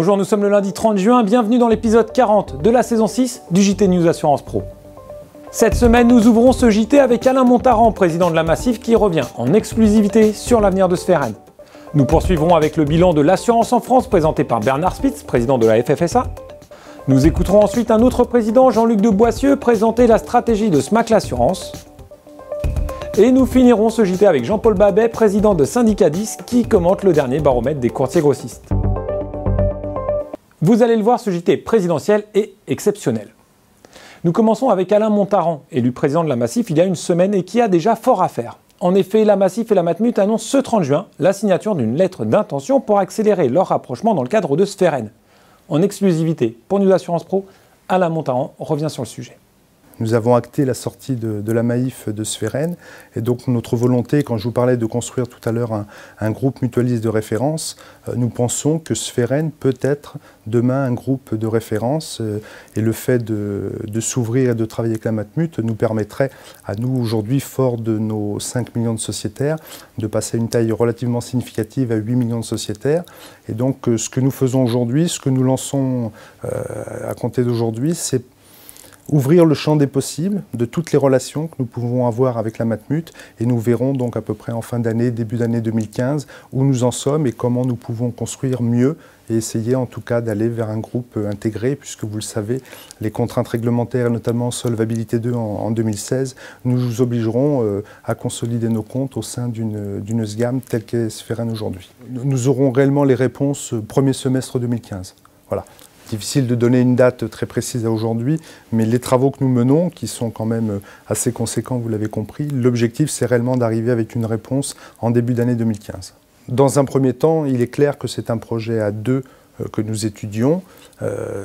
Bonjour, nous sommes le lundi 30 juin, bienvenue dans l'épisode 40 de la saison 6 du JT News Assurance Pro. Cette semaine, nous ouvrons ce JT avec Alain Montaran, président de la Massif, qui revient en exclusivité sur l'avenir de Spheren. Nous poursuivrons avec le bilan de l'assurance en France présenté par Bernard Spitz, président de la FFSA. Nous écouterons ensuite un autre président, Jean-Luc de Boissieu, présenter la stratégie de SMAC l'assurance. Et nous finirons ce JT avec Jean-Paul Babet, président de Syndicadis, qui commente le dernier baromètre des courtiers grossistes. Vous allez le voir, ce JT présidentiel est exceptionnel. Nous commençons avec Alain Montaran, élu président de la Massif il y a une semaine et qui a déjà fort à faire. En effet, la Massif et la Matmut annoncent ce 30 juin la signature d'une lettre d'intention pour accélérer leur rapprochement dans le cadre de Spheren. En exclusivité pour News Assurance Pro, Alain Montaran revient sur le sujet. Nous avons acté la sortie de la Maïf de Spheren et donc notre volonté, quand je vous parlais de construire tout à l'heure un groupe mutualiste de référence, nous pensons que Spheren peut être demain un groupe de référence et le fait de s'ouvrir et de travailler avec la Matmut nous permettrait à nous aujourd'hui, forts de nos 5 millions de sociétaires, de passer à une taille relativement significative à 8 millions de sociétaires. Et donc ce que nous faisons aujourd'hui, ce que nous lançons à compter d'aujourd'hui, c'est ouvrir le champ des possibles de toutes les relations que nous pouvons avoir avec la Matmut et nous verrons donc à peu près en fin d'année, début d'année 2015 où nous en sommes et comment nous pouvons construire mieux et essayer en tout cas d'aller vers un groupe intégré puisque vous le savez, les contraintes réglementaires, notamment Solvabilité 2 en 2016, nous obligeront à consolider nos comptes au sein d'une SGAM telle qu'est Spheren aujourd'hui. Nous aurons réellement les réponses premier semestre 2015. Voilà. Difficile de donner une date très précise à aujourd'hui, mais les travaux que nous menons, qui sont quand même assez conséquents, vous l'avez compris, l'objectif c'est réellement d'arriver avec une réponse en début d'année 2015. Dans un premier temps, il est clair que c'est un projet à deux que nous étudions.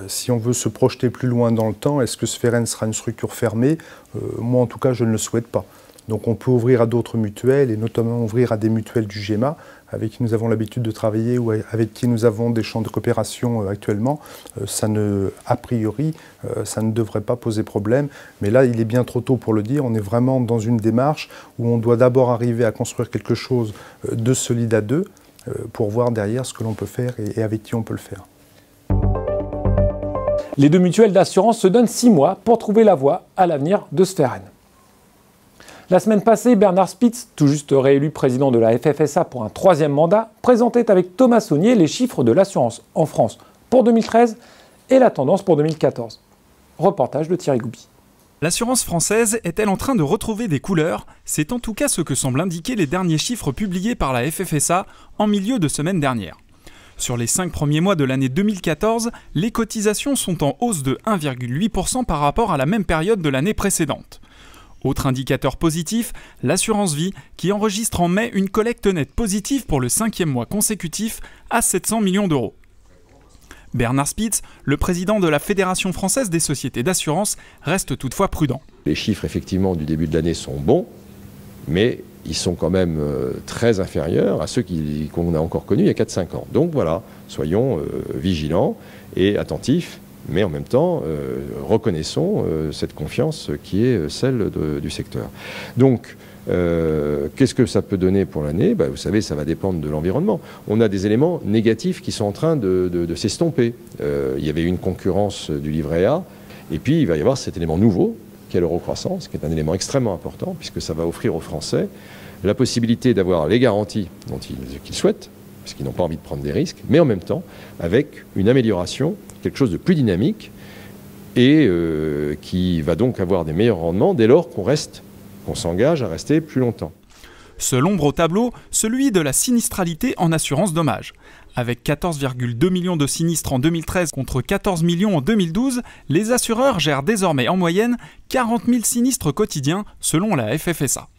Si on veut se projeter plus loin dans le temps, est-ce que Spheren sera une structure fermée? Moi en tout cas je ne le souhaite pas. Donc on peut ouvrir à d'autres mutuelles et notamment ouvrir à des mutuelles du GEMA avec qui nous avons l'habitude de travailler ou avec qui nous avons des champs de coopération actuellement. A priori, ça ne devrait pas poser problème. Mais là, il est bien trop tôt pour le dire. On est vraiment dans une démarche où on doit d'abord arriver à construire quelque chose de solide à deux pour voir derrière ce que l'on peut faire et avec qui on peut le faire. Les deux mutuelles d'assurance se donnent 6 mois pour trouver la voie à l'avenir de Spheren. La semaine passée, Bernard Spitz, tout juste réélu président de la FFSA pour un 3e mandat, présentait avec Thomas Saunier les chiffres de l'assurance en France pour 2013 et la tendance pour 2014. Reportage de Thierry Goubi. L'assurance française est-elle en train de retrouver des couleurs? C'est en tout cas ce que semblent indiquer les derniers chiffres publiés par la FFSA en milieu de semaine dernière. Sur les 5 premiers mois de l'année 2014, les cotisations sont en hausse de 1,8% par rapport à la même période de l'année précédente. Autre indicateur positif, l'assurance vie qui enregistre en mai une collecte nette positive pour le 5e mois consécutif à 700 millions d'euros. Bernard Spitz, le président de la Fédération française des sociétés d'assurance, reste toutefois prudent. Les chiffres effectivement du début de l'année sont bons, mais ils sont quand même très inférieurs à ceux qu'on a encore connus il y a 4-5 ans. Donc voilà, soyons vigilants et attentifs. Mais en même temps, reconnaissons cette confiance qui est celle du secteur. Donc, qu'est-ce que ça peut donner pour l'année? Vous savez, ça va dépendre de l'environnement. On a des éléments négatifs qui sont en train de s'estomper. Il y avait une concurrence du livret A, et puis il va y avoir cet élément nouveau, qui est l'eurocroissance, qui est un élément extrêmement important, puisque ça va offrir aux Français la possibilité d'avoir les garanties qu'ils souhaitent, parce qu'ils n'ont pas envie de prendre des risques, mais en même temps, avec une amélioration, quelque chose de plus dynamique et qui va donc avoir des meilleurs rendements dès lors qu'on s'engage à rester plus longtemps. Seul ombre au tableau, celui de la sinistralité en assurance dommages. Avec 14,2 millions de sinistres en 2013 contre 14 millions en 2012, les assureurs gèrent désormais en moyenne 40 000 sinistres quotidiens selon la FFSA.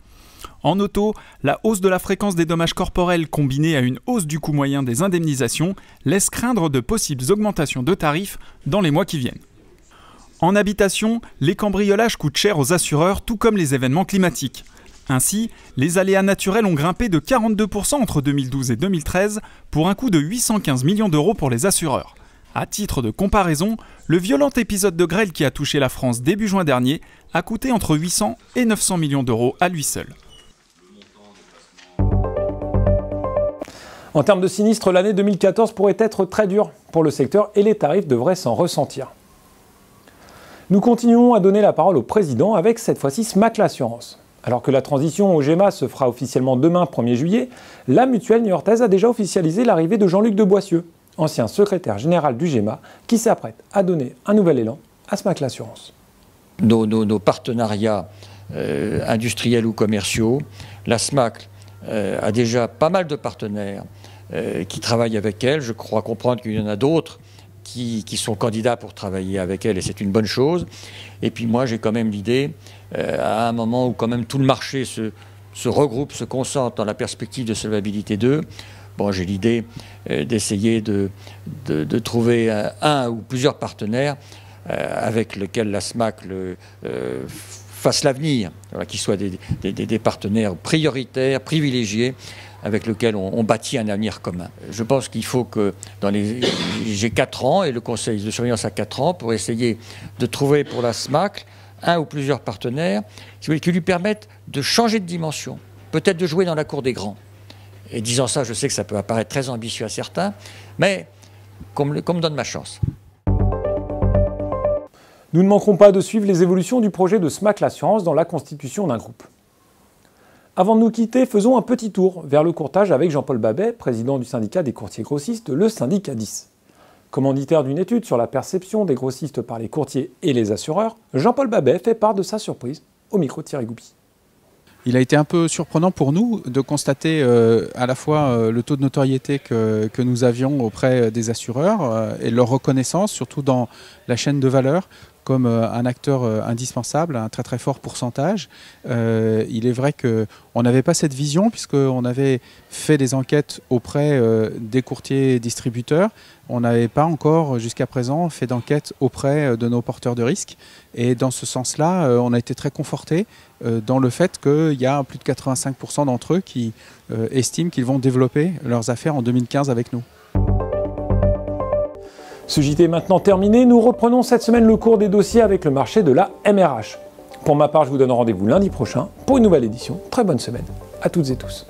En auto, la hausse de la fréquence des dommages corporels combinée à une hausse du coût moyen des indemnisations laisse craindre de possibles augmentations de tarifs dans les mois qui viennent. En habitation, les cambriolages coûtent cher aux assureurs, tout comme les événements climatiques. Ainsi, les aléas naturels ont grimpé de 42% entre 2012 et 2013 pour un coût de 815 millions d'euros pour les assureurs. À titre de comparaison, le violent épisode de grêle qui a touché la France début juin dernier a coûté entre 800 et 900 millions d'euros à lui seul. En termes de sinistres, l'année 2014 pourrait être très dure pour le secteur et les tarifs devraient s'en ressentir. Nous continuons à donner la parole au président avec cette fois-ci SMAC l'assurance. Alors que la transition au GEMA se fera officiellement demain 1er juillet, la mutuelle niortaise a déjà officialisé l'arrivée de Jean-Luc de Boissieu, ancien secrétaire général du GEMA, qui s'apprête à donner un nouvel élan à SMAC l'assurance. Nos partenariats industriels ou commerciaux, la SMAC a déjà pas mal de partenaires qui travaillent avec elle. Je crois comprendre qu'il y en a d'autres qui sont candidats pour travailler avec elle, et c'est une bonne chose. Et puis moi, j'ai quand même l'idée, à un moment où quand même tout le marché se regroupe, se concentre dans la perspective de Solvabilité 2, bon, j'ai l'idée d'essayer de trouver un ou plusieurs partenaires avec lesquels la SMAC fasse l'avenir, voilà, qui soient des partenaires prioritaires, privilégiés, avec lesquels on bâtit un avenir commun. Je pense qu'il faut que, j'ai 4 ans, et le conseil de surveillance a 4 ans, pour essayer de trouver pour la SMAC un ou plusieurs partenaires qui lui permettent de changer de dimension, peut-être de jouer dans la cour des grands. Et disant ça, je sais que ça peut apparaître très ambitieux à certains, mais qu'on me donne ma chance. Nous ne manquerons pas de suivre les évolutions du projet de SMAC l'assurance dans la constitution d'un groupe. Avant de nous quitter, faisons un petit tour vers le courtage avec Jean-Paul Babet, président du syndicat des courtiers grossistes, le syndicat 10. Commanditaire d'une étude sur la perception des grossistes par les courtiers et les assureurs, Jean-Paul Babet fait part de sa surprise au micro de Thierry Goupy. Il a été un peu surprenant pour nous de constater à la fois le taux de notoriété que nous avions auprès des assureurs et leur reconnaissance, surtout dans la chaîne de valeur, comme un acteur indispensable, un très très fort pourcentage. Il est vrai qu'on n'avait pas cette vision puisqu'on avait fait des enquêtes auprès des courtiers distributeurs. On n'avait pas encore jusqu'à présent fait d'enquête auprès de nos porteurs de risques. Et dans ce sens-là, on a été très confortés dans le fait qu'il y a plus de 85% d'entre eux qui estiment qu'ils vont développer leurs affaires en 2015 avec nous. Ce JT est maintenant terminé, nous reprenons cette semaine le cours des dossiers avec le marché de la MRH. Pour ma part, je vous donne rendez-vous lundi prochain pour une nouvelle édition. Très bonne semaine à toutes et tous.